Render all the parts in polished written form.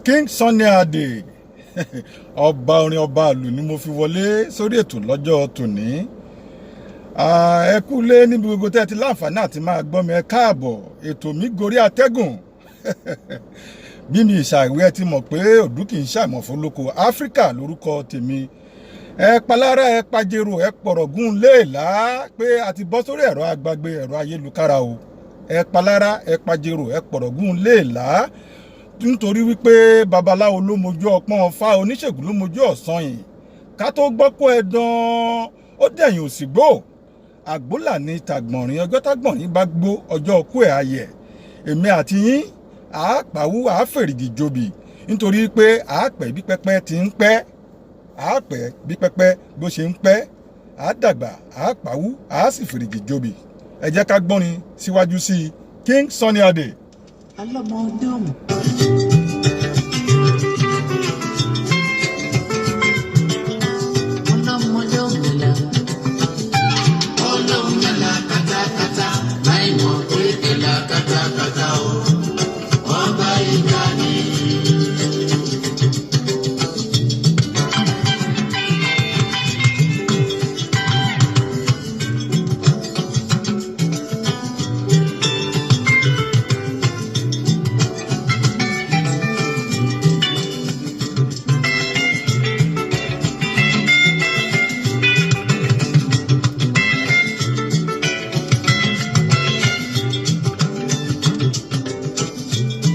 King Sunny Adé ọba orin ọba ìlú ni mo fi wọlé sórí ètò lọ́jọ́ tòní. Ẹ kú lé níbi gbogbo tẹ́ ti láǹfààní àti máa gbọ́ mi, ẹ káàbọ̀. Ètò mi gorí atẹ́gùn bí mi ìṣàìwé ẹ ti mọ̀ pé òdú kì í ṣàìmọ̀ fún lóko Áfíríkà lórúkọ tèmi. Ẹ palára ẹ pajero ẹ pọ̀rọ̀gùn léèlá pé a ti bọ́ sórí ẹ̀rọ agbágbé ẹ̀rọ ayélujára o. Ẹ palára ẹ pajero ẹ pọ̀rọ̀gùn léèlá nítorí wípé babaláwo ló mojú ọpọ́n ọfá, oníṣègùn ló mojú ọ̀sán yìí. Ká tó gbọ́ kó ẹ̀dán ó dẹ̀yìn òsìgbò. Àgbólà ni tàgbọ̀nrín, ọjọ́ tágbọ̀nrín bá gbó ọjọ́ ọkú ẹ̀ ayẹ̀. Èmi àti yín àápàwú àáfèrègì jòbì nítorí pé àápẹ́ bí pẹ́pẹ́ ti ń pẹ́, àápẹ́ bí pẹ́pẹ́ bó ṣe ń pẹ́, àádàgbà àápàwú àásìfèrègì jòbì. Ẹ jẹ́ ká gbọ́rin síwájú sí King Sunny Adé. Ọlọ́mọdé ọ̀hún. Ọlọ́mọdé ọ̀hún la. Ọlọ́mọdé la kàtàkàtà láì mọ̀ pé kẹlà kàtàkàtà o. Ọba ìgbà ni.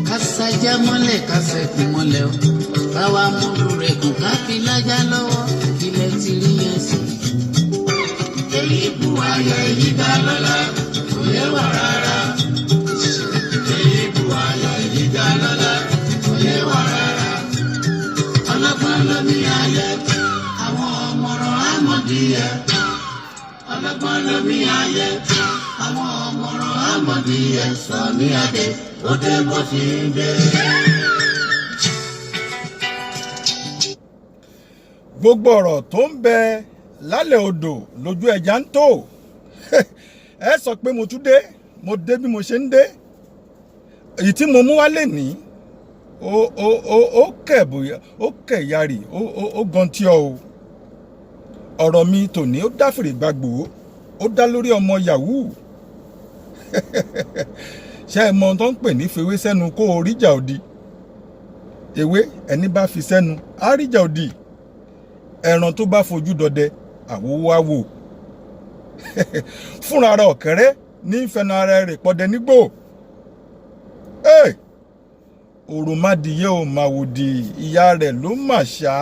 Kásájá mọ́lẹ̀ kásẹ̀kùn mọ́lẹ̀ o, káwa múlù rẹ̀ kù ká fi lájá lọ́wọ́, ilẹ̀ ti rí yẹn sí. Èyí bu ayọ̀ èyí dá lọ́lá, kò yẹ wà rárá. Èyí bu ayọ̀ èyí dá lọ́lá, kò yẹ wà rárá. Ọlọ́gbọ́n ló ní ayẹ, àwọn ọmọràn àmọ̀díyẹ. Ọlọ́gbọ́n ló ní ayẹ, àwọn ọmọràn àmọ̀díyẹ. Sunny Adé ó dé bó ti ń dé. Gbogbo ọ̀rọ̀ tó ń bẹ lálẹ́ odò lójú ẹja ń tò. Ẹ sọ pé mo tún dé, mo dé bí mo ṣe ń dé. Èyí tí mo mú wá lè ní ó kẹ̀ yarì ó gan tí ọ o. Ọ̀rọ̀ mi tòní ó dá fèrè gbàgbó, ó dá lórí ọmọ Yahoo. Ṣé ẹ mọ ohun tó ń pè ní fewé sẹ́nu kó o ríjà òdì? Ewé ẹni bá fi sẹ́nu á ríjà òdì. Ẹran tó bá fojú dọdẹ àwòwò àwò. Fúnra ara ọ̀kẹ́rẹ́ ní ìfẹ́nu ara rẹ̀ pọdẹ nígbò. Òròmọdìyẹ ò mà wòdì, ìyá rẹ̀ ló mà ṣá.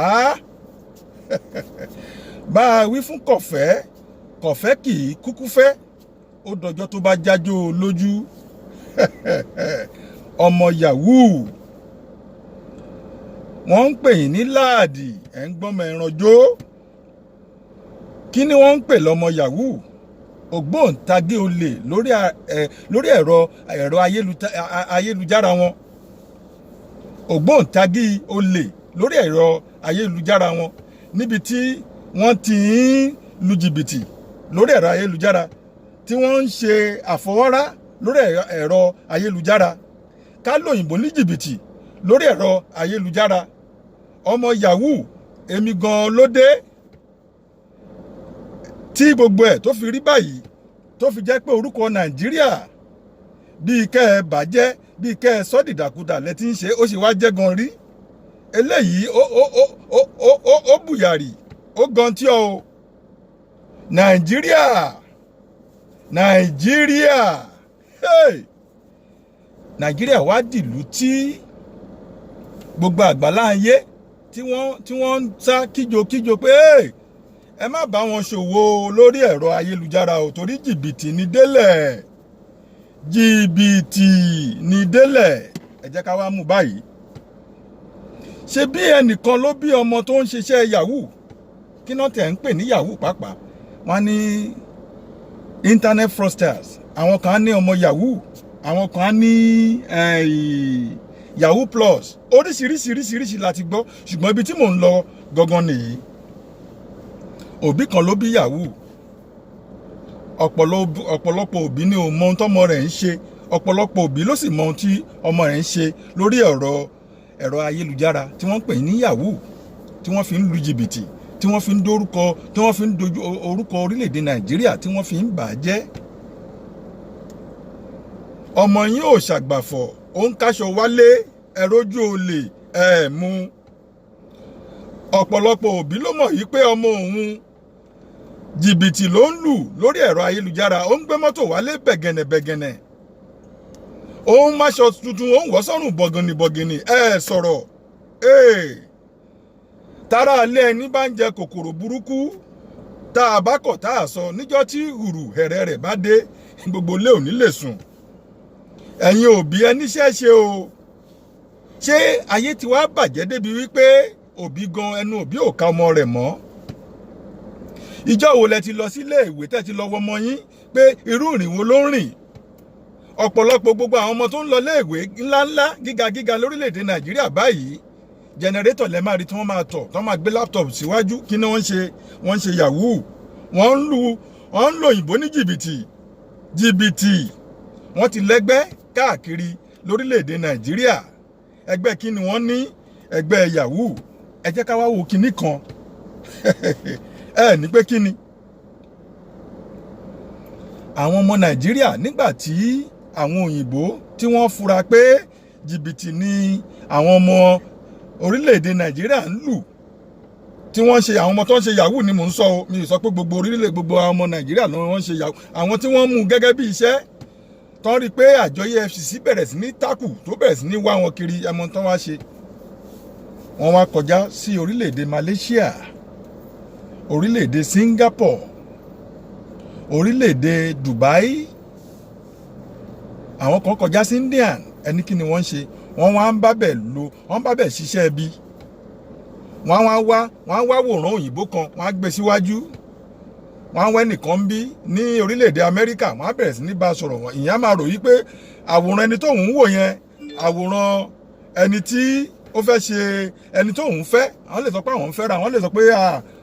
Bá a wí fún kọ̀fẹ́, kọ̀fẹ́ kì í kúkú fẹ́. Ó dọjọ́ tó bá jájó lójú. Ọmọ Yahoo. Wọ́n ń pè yín ní láàdì, ẹ̀ ń gbọ́mọ ẹran jó. Kí ni wọ́n ń pè lọ́mọ Yahoo? ògbóǹtagí olè lórí ẹ̀rọ ayélujára wọn, ògbóǹtagí olè lórí ẹ̀rọ ayélujára wọn, níbi tí wọ́n ti ń lu jìbìtì lórí ẹ̀rọ ayélujára, tí wọ́n ń ṣe àfọwọ́rá lórí ẹ̀rọ ayélujára, ká lóyìnbó ní jìbìtì lórí ẹ̀rọ ayélujára. Ọmọ yahoo èmi gan ló dé tí gbogbo ẹ̀ tó fi rí báyìí, tó fi jẹ́ pé orúkọ Nàìjíríà bíi kẹ́ ẹ bàjẹ́, bíi kẹ́ ẹ sọ́dìdàkudà lẹ ti ń ṣe, ó sì wá jẹ́ gan rí. Eléyìí ó bùyàrí, ó gan tí ọ Nàìjíríà, Nàìjíríà wá dìlú tí gbogbo àgbàlá ayé tí wọ́n ń sá kíjokíjo pé ẹ má bá wọn ṣòwò lórí ẹ̀rọ ayélujára ò, torí jìbìtì ní délẹ̀, jìbìtì ní délẹ̀. Ẹ jẹ́ ká wá mú báyìí. Ṣé bí ẹnìkan ló bí ọmọ tó ń ṣiṣẹ́ yahoo, kí náà tẹ̀ ń pè ní yahoo pàápàá, wọ́n ní internet fraudsters, àwọn kan ní ọmọ yahoo, àwọn kan ní yahoo plus, oríṣiríṣiríṣiríṣi láti gbọ́, ṣùgbọ́n ibi tí mò ń lọ gangan nìyí. Òbí kan ló bí yahoo, ọ̀pọ̀lọpọ̀ òbí ni ò mọ ohun tọ́mọ rẹ̀ ń ṣe, ọ̀pọ̀lọpọ̀ òbí ló sì mọ ohun tí ọmọ rẹ̀ ń ṣe lórí ẹ̀rọ ayélujára tí wọ́n ń pè ní yahoo, tí wọ́n fi ń lu jìbìtì, tí wọ́n fi ń dojú orúkọ orílẹ̀-èdè Nàìjíríà, tí wọ́n fi ń bà á jẹ́. Ọmọ yín ò ṣàgbàfọ̀, ó ń káṣọ wálé, ẹ̀rọjú olè mú. Ọ̀pọ̀lọpọ̀ òbí ló mọ̀ yí pé ọmọ òun jìbìtì ló ń lù lórí ẹ̀rọ ayélujára, ó ń gbé mọ́tò wálé bẹ̀gẹ̀nẹ̀, ó ń máṣọ tuntun, ó ń wọ́ sọ́rùn bọ̀gìnì, sọ̀rọ̀. Tára alẹ́ ẹni bá ń jẹ kòkòrò burúkú, tá a bá kọ̀ tá a sọ, níjọ́ tí hùrù hẹ̀rẹ̀ rẹ̀ bá dé, gbogbo ilé ò ní lè sùn. Ẹ̀yin òbí ẹ níṣẹ́ ṣe o. Ṣé ayé ti wá bàjẹ́ débi wípé òbí gan ẹnu òbí ò ká ọmọ rẹ̀ mọ́? Ìjọ́ wo lẹ ti lọ sílé ìwé tẹ́ ti lọ wọ ọmọ yín pé irú ìrìn wo ló ń rìn? Ọ̀pọ̀lọpọ̀ gbogbo àwọn ọmọ tó ń lọ léèwé ńláńlá gíga lórílẹ̀‐èdè Nàìjíríà báyìí, jẹnẹrétọ̀ lẹ máa rí tí wọ́n máa tọ̀, tí wọ́n máa gbé láptọ̀pù síwájú. Kí ni wọ́n ń ṣe? Wọ́n ń ṣe yahoo, wọ́n ń lo òyìnbó ní jìbìtì. Wọ́n ti lẹ́gbẹ́ káàkiri lórílẹ̀‐èdè Nàìjíríà. Ẹgbẹ́ kí ni wọ́n ní? Ẹgbẹ́ yahoo. Ẹ jẹ́ ká wá wo kinní kan. Ní pé kí ni? Àwọn ọmọ Nàìjíríà nígbà tí àwọn òyìnbó tí wọ́n fura pé jìbìtì ni àwọn ọmọ orílẹ̀-èdè Nàìjíríà ń lù, tí wọ́n ṣe, àwọn ọmọ tó ń ṣe yahoo ni mò ń sọ o, mi ò sọ pé gbogbo àwọn ọmọ Nàìjíríà ni wọ́n ń ṣe yahoo. Àwọn tí wọ́n mú gẹ́gẹ́ bí iṣẹ́, tán rí pé àjọ EFCC bẹ̀rẹ̀ sí ní tákù, tó bẹ̀rẹ̀ sí ní wá wọn kiri, ẹmọ tán wá ṣe. Wọ́n wá kọjá sí orílẹ̀-èdè Malaysia, orílẹ̀-èdè Singapore, orílẹ̀-èdè Dubai, àwọn kan kọjá sí India. Ẹni kí ni wọ́n ń ṣe? Wọ́n wá ń bá bẹ̀ ṣiṣẹ́ ẹbí. Wọ́n wá wòrán òyìnbó kan, wọ́n á gbé síwájú. Wọ́n á wẹ́ nìkan bí ní orílẹ̀-èdè Amẹ́ríkà, wọ́n á bẹ̀rẹ̀ sí ní bá sọ̀rọ̀. Wọ́n ìyẹn máa rò yí pé àwòrán ẹni tóun ń wò yẹn, àwòrán ẹni tí ó fẹ́ ṣe ẹni tóun fẹ́. Àwọn lè sọ pé àwọn ń fẹ́ra, àwọn lè sọ pé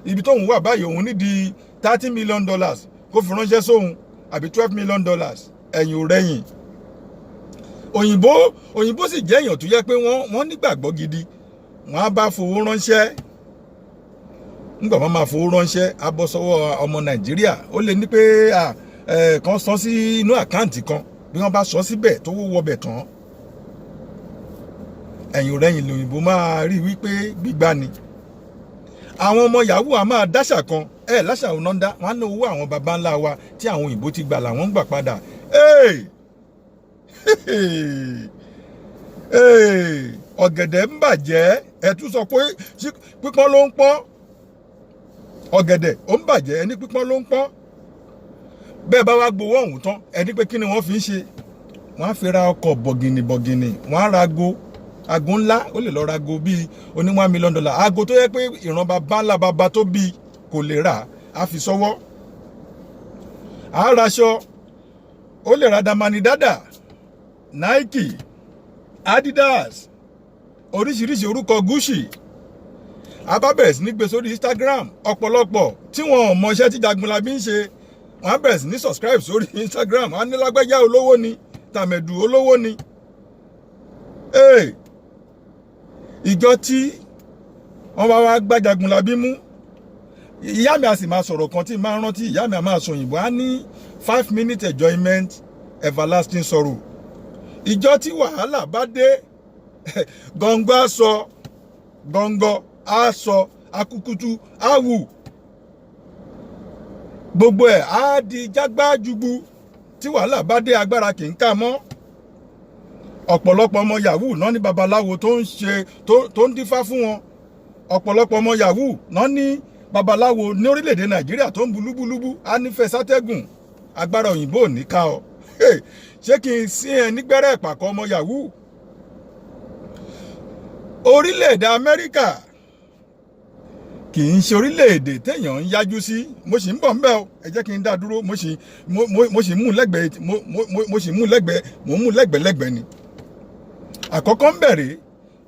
ibi tóun wà báyìí òun nídìí $30 million kó fi ránṣẹ́ sóhun, àbí $12 million. Ẹ̀yìn ò rẹ̀yìn. Òyìnbó sì jẹ́ èèyàn tó yẹ pé wọ́n nígbàgbọ́ gidi. Wọ́n á bá fowó ránṣẹ́. Nígbà wọ́n máa fowó ránṣẹ́, á bọ́ sọ́wọ́ ọmọ Nàìjíríà. Ó lè ní pé kan sọ sí inú àkáǹtì kan, bí wọ́n bá sọ síbẹ̀ tó wọ́ bẹ̀ tán. Ẹ̀yìn ò rẹ̀yìn lòyìnbó máa rí wípé gbígbá ni. Àwọn ọmọ yahoo a máa dáṣà kan, láṣà òun náà dá, wọ́n á ná owó àwọn baba ńlá wa tí àwọn òyìnbó ti gbà làwọn ń gbà padà. Ọ̀gẹ̀dẹ̀ ń bàjẹ́, ẹ tún sọ pé pípọ́n ló ń pọ́n. Ọ̀gẹ̀dẹ̀ ó ń bàjẹ́, ẹni pípọ́n ló ń pọ́n. Bẹ́ẹ̀ bá wá gbowó ọ̀hún tán, ẹni pé kí ni wọ́n fi ń ṣe? Wọ́n á fi ra ọkọ̀ bọ̀gìnì, wọ́n á ra ago ńlá, ó lè lọ ra ago bíi oní $1 million. Ago tó yẹ pé ìran bàbá ńlá bàbá tó bí kò lè rà, á fi sọ́wọ́. á raṣọ, ó lè ra Damani Dada, Nike, Adidas, oríṣiríṣi orúkọ Gucci. A bá bẹ̀rẹ̀ sí ní gbé sórí Instagram. Ọ̀pọ̀lọpọ̀ tí wọn ò mọ iṣẹ́ tí Jagunlabi ń ṣe, wọ́n á bẹ̀rẹ̀ sí ní subscribe sórí Instagram. Wọ́n á ní lágbájá olówó ni, tàmẹ̀dù olówó ni. Ìjọ tí wọ́n bá wá gbá Jagunlabi mú, ìyá mi a sì máa sọ̀rọ̀ kan tí máa rántí. Ìyá mi a máa sọ òyìnbó, á ní 5 minute enjoyment, everlasting sorrow. Ìjọ tí wàhálà bá dé, gọ̀ǹgọ̀ á sọ, gọ̀ǹgọ̀ á sọ, akukutu á wù, gbogbo ẹ̀ á di jágbájúgbú. Tí wàhálà bá dé, agbára kì í ká mọ́. Ọ̀pọ̀lọpọ̀ ọmọ yahoo náà ní babaláwo tó ń dífá fún wọn. Ọ̀pọ̀lọpọ̀ ọmọ yahoo náà ní babaláwo ní orílẹ̀-èdè Nàìjíríà tó ń bu lúbúlúbú. Á nífẹ̀ẹ́ sátẹ́gùn, agbára òyìnbó ò ní ká ọ. Ṣé kí n sí ẹ nígbẹ́rẹ́ ìpàkọ́ ọmọ yahoo? Orílẹ̀-èdè Amẹ́ríkà kì í ṣe orílẹ̀-èdè téèyàn ń yájú sí. Mo sì ń bọ̀ ńbẹ̀ o, ẹ jẹ́ kí n dá dúró. mo sì mú lẹ́gbẹ̀ẹ́ ni. Àkọ́kọ́ ń bẹ̀rẹ̀,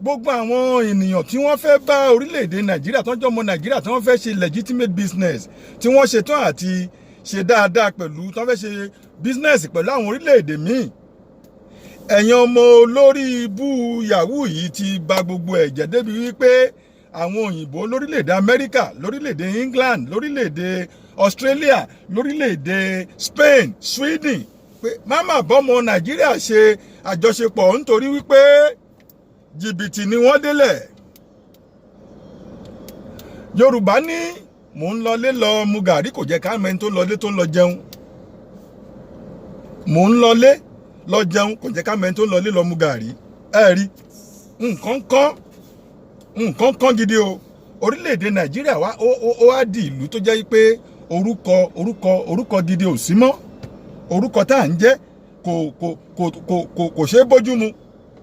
gbogbo àwọn ènìyàn tí wọ́n fẹ́ bá orílẹ̀-èdè Nàìjíríà tó ń jọ ọmọ Nàìjíríà tí wọ́n fẹ́ ṣe legitimate business, tí wọ́n ṣetán àti ṣe dáadáa pẹ̀lú, tí wọ́n fẹ́ ṣe business pẹ̀lú àwọn orílẹ̀-èdè míì. Ẹ̀yin ọmọ olórí ibú yahoo yìí ti bà gbogbo ẹ̀jẹ̀ débi wípé àwọn òyìnbó lórílẹ̀-èdè Amẹ́ríkà, lórílẹ̀-èdè England, lórílẹ̀-èdè Australia, lórílẹ̀-èdè Spain, Sweden, pé máma bọ́mọ Nàìjíríà ṣe àjọṣepọ̀ nítorí wípé jìbìtì ni wọ́n délẹ̀. Yorùbá ní mò ń lọlé lọ mu gàrí, kò jẹ́ ká mẹ́ni tó lọlé tó ń lọ jẹun. Mò ń lọlé lọ jẹun, kò jẹ́ ká mẹ́ni tó ń lọlé lọ mu gàrí. Ẹ rí nǹkan kan gidi o. Orílẹ̀-èdè Nàìjíríà ó wá di ìlú tó jẹ́ pé orúkọ gidi ò sí mọ́. Orúkọ tá à ń jẹ́ kò ṣeé bójú mu.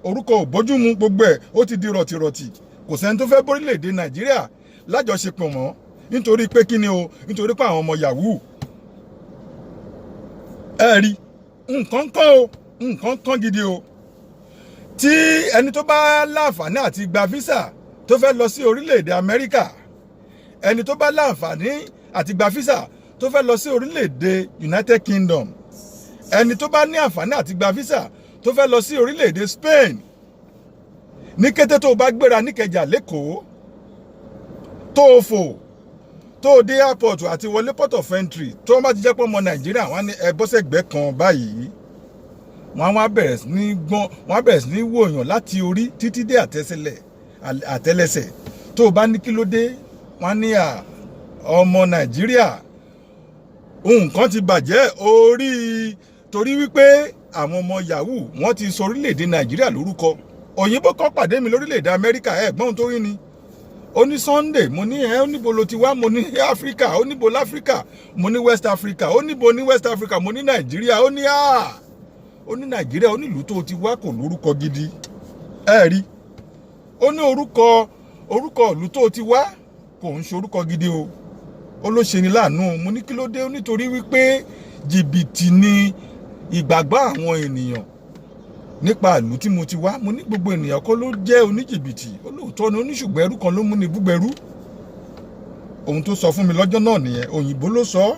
Orúkọ ò bójú mu, gbogbo ẹ̀ ó ti di rọ̀tìrọ̀tì. Kò sẹ́ni tó fẹ́ bórílẹ̀-èdè Nàìjíríà lájọṣepọ̀ mọ́. Nítorí pé kí ni o? Nítorí pé àwọn ọmọ yahoo. Ẹ rí nǹkan kan gidi o. Tí ẹni tó bá láǹfààní àti gba visa tó fẹ́ lọ sí orílẹ̀-èdè Amẹ́ríkà, ẹni tó bá láǹfààní àti gba visa tó fẹ́ lọ sí orílẹ̀-èdè United Kingdom, ẹni tó bá ní àǹfààní àti gba visa tó fẹ́ lọ sí orílẹ̀-èdè Spain, ní kété tó bá gbéra níkẹjà lẹ́kọ̀ọ́, tó fò tó dé airport àti wọlé port of entry, tó bá ti jẹ́ pọ́ ọmọ Nàìjíríà, wọ́n ní ẹ bọ́ sẹ́gbẹ́ kan báyìí. Wọ́n á bẹ̀rẹ̀ sí ní wòyàn láti orí títí dé àtẹ́lẹsẹ̀. Tó bá ní kí ló dé, wọ́n ní ọmọ Nàìjíríà nǹkan ti bàjẹ́ torí wípé àwọn ọmọ yahoo wọ́n ti sọ orílẹ̀-èdè Nàìjíríà lórúkọ. Òyìnbó kan pàdé mi lórílẹ̀-èdè Amẹ́ríkà, ẹ̀gbọ́n tó rí ni. Ó ní Sunday, mo ní ó níbo lo ti wá, mo ní Áfíríkà, ó níbo láfíríkà, mo ní West Africa, ó níbo ní West Africa, mo ní Nàìjíríà, ó ní Nàìjíríà, ó ní ìlú tó ti wá kò lórúkọ gidi. Ẹ rí, ó ní orúkọ ìlú tó ti wá kò ń ṣe orúkọ gidi o. Ó ló ṣe ni láàánú. Mo ní kí ló dé? Nítorí wípé jìbìtì ni ìgbàgbọ́ àwọn ènìyàn nípa ìlú tí mo ti wá. Mo ní gbogbo ènìyàn kọ́ ló jẹ́ oníjìbìtì. Olóòótọ́ ni oníṣùgbọ́n ẹrú kan ló mú ni búgbẹ̀rú. Ohun tó sọ fún mi lọ́jọ́ náà nìyẹn. Òyìnbó ló sọ.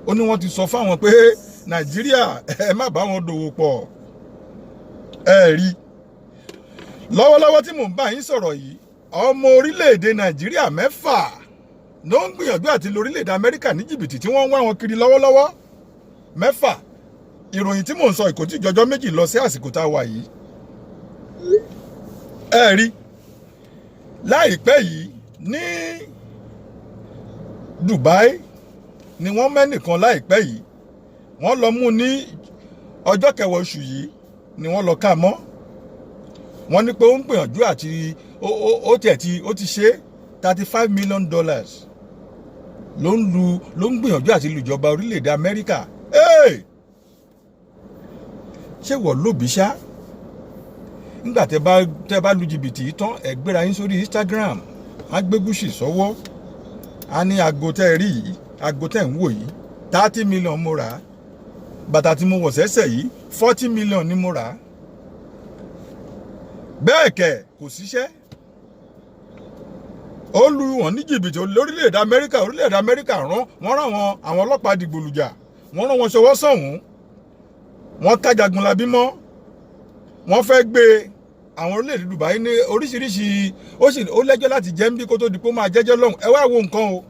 Ó ní wọ́n ti sọ fáwọn pé Nàìjíríà ẹ má bá wọn dòwò pọ̀. Ẹ rí, lọ́wọ́lọ́wọ́ tí mò ń bá yín sọ̀rọ̀ yìí, ọmọ orílẹ̀-èdè Nàìjíríà 6 ló ń gbìyànjú àti lórílẹ̀-èdè Amẹ́ríkà ní jìbìtì tí wọ́n ń wá wọn kiri lọ́wọ́lọ́wọ́. 6. Ìròyìn tí mò ń sọ kò tí jọjọ́ méjì lọ sí àsìkò tá a wà yìí. Ẹ rí, láìpẹ́ yìí ní Dubai ni wọ́n mẹ́nìkan láìpẹ́ yìí. Wọ́n lọ mú ní ọjọ́ 10 oṣù yìí ni wọ́n lọ ká mọ́. Wọ́n ní pé ó ń gbìyànjú àti ó ti ṣe $35 million ló ń gbìyànjú àti lùjọba orílẹ̀-èdè Amẹ́ríkà. Ṣé wọ́n lóbi ṣá? Nígbà tẹ́ bá lu jìbìtì yìí tán, ẹ gbéra yín sórí Instagram, á gbé Gucci sọ́wọ́, á ní aago tẹ́ rí yìí, aago tẹ́ ń wò yìí, 30 million mo rà á, bàtà tí mo wọ̀ sẹ́sẹ̀ yìí 40 million ni mo rà á. Bẹ́ẹ̀ kẹ̀ kò síṣẹ́. Ó lu wọn ní jìbìtì lórílẹ̀-èdè Amẹ́ríkà. Orílẹ̀-èdè Amẹ́ríkà wọ́n rán àwọn ọlọ́pàá dìgbòlùjà. Wọ́n rán wọn ṣọwọ́ sọ̀hún. Wọ́n ká Jagunlabi mọ́. Wọ́n fẹ́ gbé àwọn orílẹ̀-èdè Dubai ní oríṣiríṣi ó lẹ́jọ́ láti jẹ́ ń bí kó tó di pé ó máa jẹ́jọ́ lọ́hùn. Ẹ wá wo nǹkan o.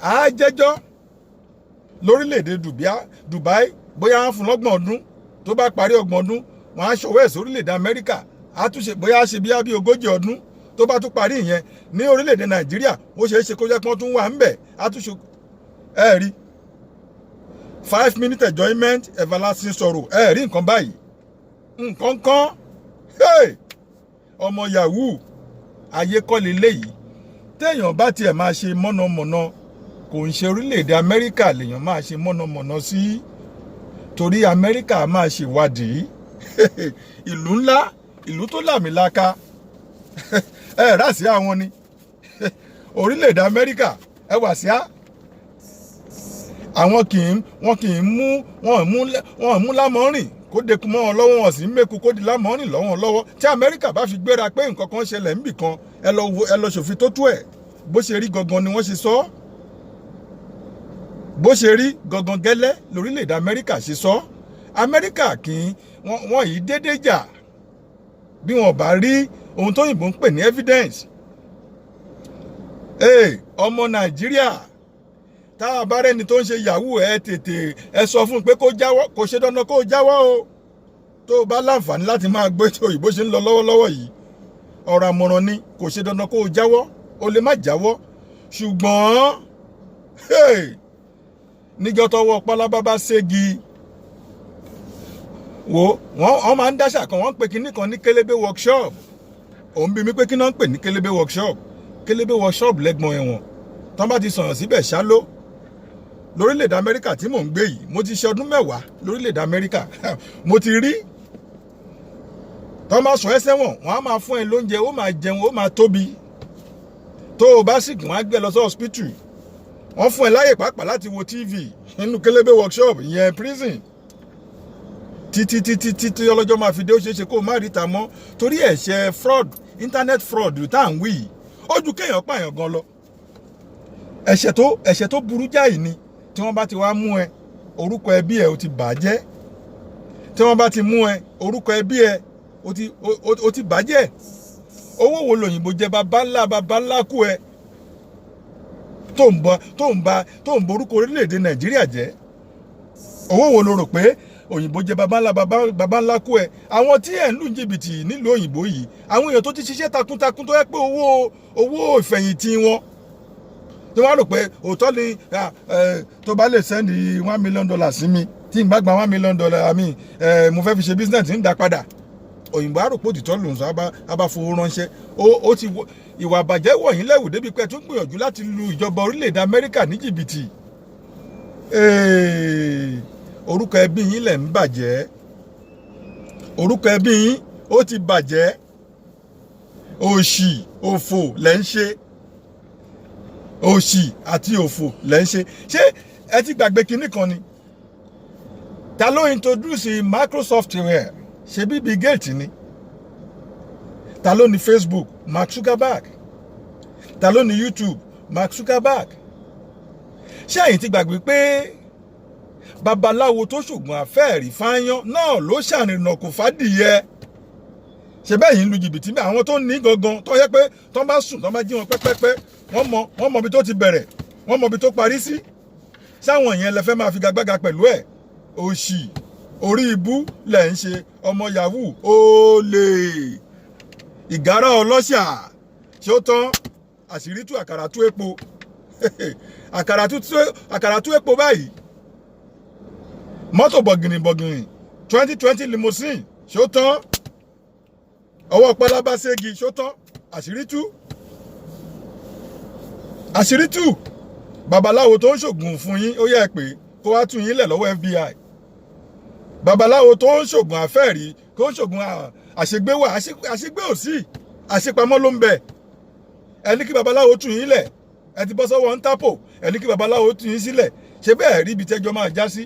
À á jẹ́jọ́ lórílẹ̀-èdè Dubai bóyá wọ́n fún lọ́gbọ̀n ọdún. Tó bá parí ọgbọ̀n ọdún wọ́n á ṣọwọ́ ẹ̀ sí orílẹ̀-èdè Amẹ́ríkà. Àtúnṣe bóyá ṣe bí 40 ọdún. Tó bá tún parí ìyẹn ní orílẹ̀-èdè Nàìjíríà ó ṣeé ṣe kó jẹ́ pé wọ́n tún wà ń bẹ̀. Àtúnṣe ẹ rí 5 minute enjoyment everlasting sorrow. Ẹ rí nǹkan báyìí. Nǹkan kan ọmọ yahoo ayé kọ́ leléyìí. Téèyàn bá tiẹ̀ máa ṣe mọ̀nàmọ́ná kò ń ṣe orílẹ̀-èdè Amẹ́ríkà lèèyàn máa ṣe mọ̀nàmọ́ná sí. Torí Amẹ́ríkà máa ṣèwádìí. Ìlú ńlá, ìlú tó làmìlaka. Ẹ rà sí àwọn ni. Orílẹ̀-èdè Amẹ́ríkà ẹ wà sí á. Àwọn kì í mú lámọ́rìn kó dekun mọ́ wọn lọ́wọ́, wọn sì ń mẹ́kù kó di lámọ́rìn lọ́wọ́ lọ́wọ́. Tí Amẹ́ríkà bá fi gbéra pé nǹkan kan ṣẹlẹ̀ níbì kan ẹ lọ ṣòfin tó tú ẹ̀. Bó ṣe rí gangan ni wọ́n ṣe sọ. Bó ṣe rí gangan gẹ́lẹ́ lórílẹ̀-èdè Amẹ́ríkà ṣe sọ. Amẹ́ríkà wọ́n yìí dédé jà bí wọn bá rí ohun tó yìnbó ń pè ní evidence. Ọmọ Nàìjíríà tá a bá rẹ́ni tó ń ṣe yahoo ẹ tètè ẹ sọ fún un pé kó jáwọ́, kò ṣe dandan kó jáwọ́ o. Tó o bá láǹfààní láti máa gbé tó òyìnbó ṣe ń lọ lọ́wọ́lọ́wọ́ yìí ọ̀rọ̀ àmọ̀ràn ni, kò ṣe dandan kó o jáwọ́, o lè má jáwọ́. Ṣùgbọ́n níjọ́ tọ́wọ́ pálábá bá ségi wọ́n máa ń dáṣà kan, wọ́n ń pè kinní kan ní kélébé workshop. Òun bí mi pé kí náà ń pè ní kélébé workshop. Kélébé workshop lẹ́gbọ̀n ẹ̀wọ̀n tán bá ti sọ̀rọ̀ síbẹ̀ ṣáló. Lórílẹ̀-èdè Amẹ́ríkà tí mò ń gbé yìí mo ti ṣe ọdún 10 lórílẹ̀-èdè Amẹ́ríkà. Mo ti rí tán máa sọ ẹsẹ̀ wọ̀n á máa fún ẹ lóúnjẹ, ó máa jẹun, ó máa tóbi. Tó o bá sì kún á gbé lọ sí hospital. Wọ́n fún ẹ láyè pàápàá láti wo TV nínú kélébé workshop ìyẹn prison. Títí ọlọ́jọ́ máa fi dé ó ṣeéṣe kó o má ríta mọ́ torí ẹ̀ṣẹ̀ fraud, internet fraud tá à ń wí yìí ó ju kéèyàn pààyàn gan lọ. Ẹ̀ṣẹ̀ tó burú jáì ni tí wọ́n bá ti wá mú ẹ orúkọ ẹbí ẹ ó ti bàjẹ́. Tí wọ́n bá ti mú ẹ orúkọ ẹbí ẹ ó ti bàjẹ́. Owó wo lòyìnbó jẹ bàbá ńlá kú ẹ tó ń borúkọ orílẹ̀-èdè Nàìjíríà jẹ́. Owó wo lo rò pé òyìnbó jẹ bàbá ńlá kú ẹ? Àwọn tí ẹ̀ ń lù jìbìtì nílùú òyìnbó yìí àwọn èèyàn tó ti ṣiṣẹ́ takuntakun tó yẹ pé owó ìfẹ̀yìntì wọn tí wọ́n rò pé òótọ́ ni tó bá lè sẹ́ndì $1 million sí mi tí n bá gba $1 million àmì mo fẹ́ fi ṣe business ń dá padà. Òyìnbó àròpọ̀ òtítọ́ lòun sọ abá fowó ránṣẹ́. Ó ti ìwà àbàjẹ́ wọ̀nyí lẹ́wù débi pé tún gbìyànjú láti lu ìjọba orílẹ̀-èdè Amẹ́ríkà ní jìbìtì. Orúkọ ẹbí yín lẹ̀ ń bàjẹ́. Orúkọ ẹbí yín ó ti bàjẹ́. Òṣì òfò lẹ̀ ń ṣe. Òṣì àti òfò lẹ̀ ń ṣe. Ṣé ẹ ti gbàgbé kinní kan ni? Ta ló introduce Microsoft software? Ṣé bí Bill Gates ni? Ta ló ní Facebook? Mark Zuckerberg. Ta ló ní YouTube? Mark Zuckerberg. Ṣé ẹ̀yin ti gbàgbé pé babaláwo tó ṣògùn àfẹ́ẹ̀rí fáyán náà ló ṣàrìnà kò fàdìyẹ? Ṣé bẹ́ẹ̀ yìí ń lu jìbìtì bí àwọn tó ní gangan tó yẹ pé tó bá sùn tó bá jí wọn pẹ́pẹ́pẹ́ wọ́n mọ ibi tó ti bẹ̀rẹ̀ wọ́n mọ ibi tó parí sí. Sáwọn yẹn lẹ fẹ́ máa fi gagbága pẹ̀lú ẹ̀? Òṣì orí ibú lẹ̀ ń ṣe ọmọ yahoo olè ìgárá ọlọ́ṣà. Ṣé ó tán? Àṣírí tú àkàrà tú epo. Àkàrà tú epo báyìí. Mọ́tò bọ̀gìnì 2020 limousine. Ṣé ó tán? Ọwọ́ pálábá ségi. Ṣé ó tán? Àṣírí tú. Àṣírí tú. Babaláwo tó ń ṣògùn fún yín ó yẹ pé kó wá tú yín lẹ̀ lọ́wọ́ FBI. Babaláwo tó ń ṣògùn àfẹ́ẹ̀rí kó ń ṣògùn àṣegbé wà, àṣegbé ò sí, àṣepamọ́ ló ń bẹ. Ẹni kí babaláwo tú yín lẹ̀ ẹ ti bọ́ sọ́wọ́ ń tápò, ẹni kí babaláwo tú yín sílẹ̀ ṣé bẹ́ẹ̀ rí ibi tẹ́jọ́ máa já sí.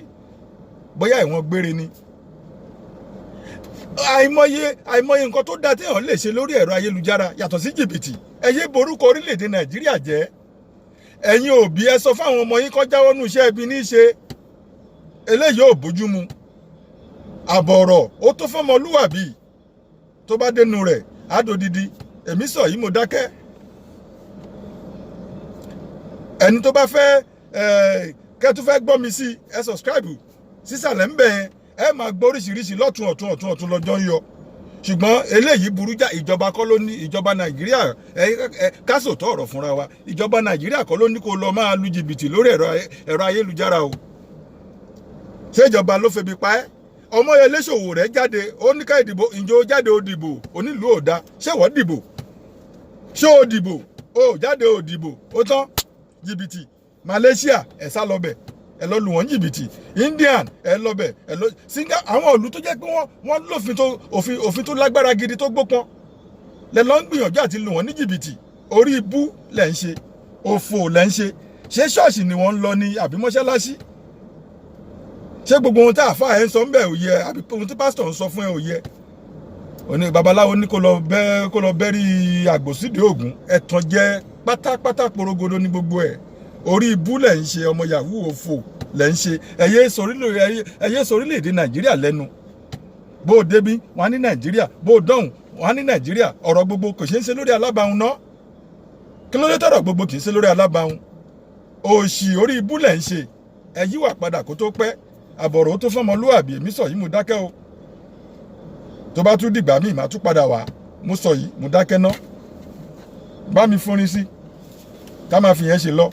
bóyá ẹ̀wọ̀n gbére ni. àìmọye nǹkan tó dáa téèyàn lè ṣe lórí ẹ̀rọ ayélujára yàtọ̀ sí jìbìtì. ẹ yé borúkọ orílẹ̀-èdè Nàìjíríà jẹ́. ẹ̀yin òbí ẹ sọ fáwọn ọmọ yín kó jáwọ́ nù iṣẹ́ ibi ní í ṣe. eléyìí ò bójú mu. àbọ̀rọ̀ ó tó fọmọlúwàbí tó bá dénú rẹ̀ àdòdìdí èmi sọ yìí mo dákẹ́. ẹni tó bá fẹ́ kẹ́tù fẹ́ gbọ́ mi sí ẹ subscribe sísàlẹ̀ ń bẹ̀ yẹn ẹ máa gbọ́ oríṣiríṣi lọ́tún ọ̀tún lọ́jọ́ ń yọ. ṣùgbọ́n eléyìí burú já ìjọba kọ́ ló ní ìjọba Nàìjíríà kásòtọ́ ọ̀rọ̀ fúnra wa ìjọba Nàìjíríà kọ́ ló ní kó lọ máa lu jìbìtì lórí ẹ̀rọ ayélujára o. ṣé ìjọba ló febi pa ẹ́? Ọmọyẹlé Sowore jáde ó ní ká ìdìbò ǹjẹ́ ó jáde ó dìbò onílùú ò dá ṣé wọ́n dìbò ṣé ó dìbò ó jáde ó dìbò ó tán. jìbìtì Malaysia ẹ sá lọ́bẹ̀ ẹ lọ lù wọ́n jìbìtì Indian ẹ lọ́bẹ̀ ẹ lọ àwọn ìlú tó jẹ́ pé wọ́n lófin tó òfin tó lágbára gidi tó gbópọn lẹ lọ ń gbìyànjú àti lù wọ́n ní jìbìtì. orí ibú lẹ̀ ń ṣe òfò lẹ̀ ń ṣe ṣé ṣọ́ọ̀ṣì ni wọ́n ń lọ ní àbí mọ́ṣáláṣí? ṣé gbogbo ohun tí àáfàá ẹ ń sọ ń bẹ̀ ò yẹ àbí ohun tí pásítọ̀ ń sọ fún ẹ ò yẹ? òní babaláwo ní kó lọ bẹ́rí àgbòsídìí ògún ẹ̀tàn jẹ́ pátápátá porogodo ní gbogbo ẹ̀. orí ibú lẹ̀ ń ṣe ọmọ yahoo òfò lẹ̀ ń ṣe ẹ̀yẹ sórílẹ̀-èdè Nàìjíríà lẹ́nu. bó o débí wọn á ní Nàìjíríà bó o dọ̀hùn wọn á ní Nàìjíríà ọ̀rọ̀ gbogbo kò ṣe ń ṣe lórí alábàáhùn náà. kí ló dé tọ̀rọ̀ gbogbo kì í ṣe lórí alábàáhùn? òṣì orí ibú lẹ̀ ń ṣe ẹ yíwà padà kó tó pẹ́. àbọ̀rọ̀ tó fọmọlúwàbí èmi sọ yìí mo dákẹ́ o. tó bá tún dìgbà míì máa tún padà wá mo sọ yìí mo dákẹ́ ná. bá mi fúnrin sí ká máa fi yẹn ṣe lọ.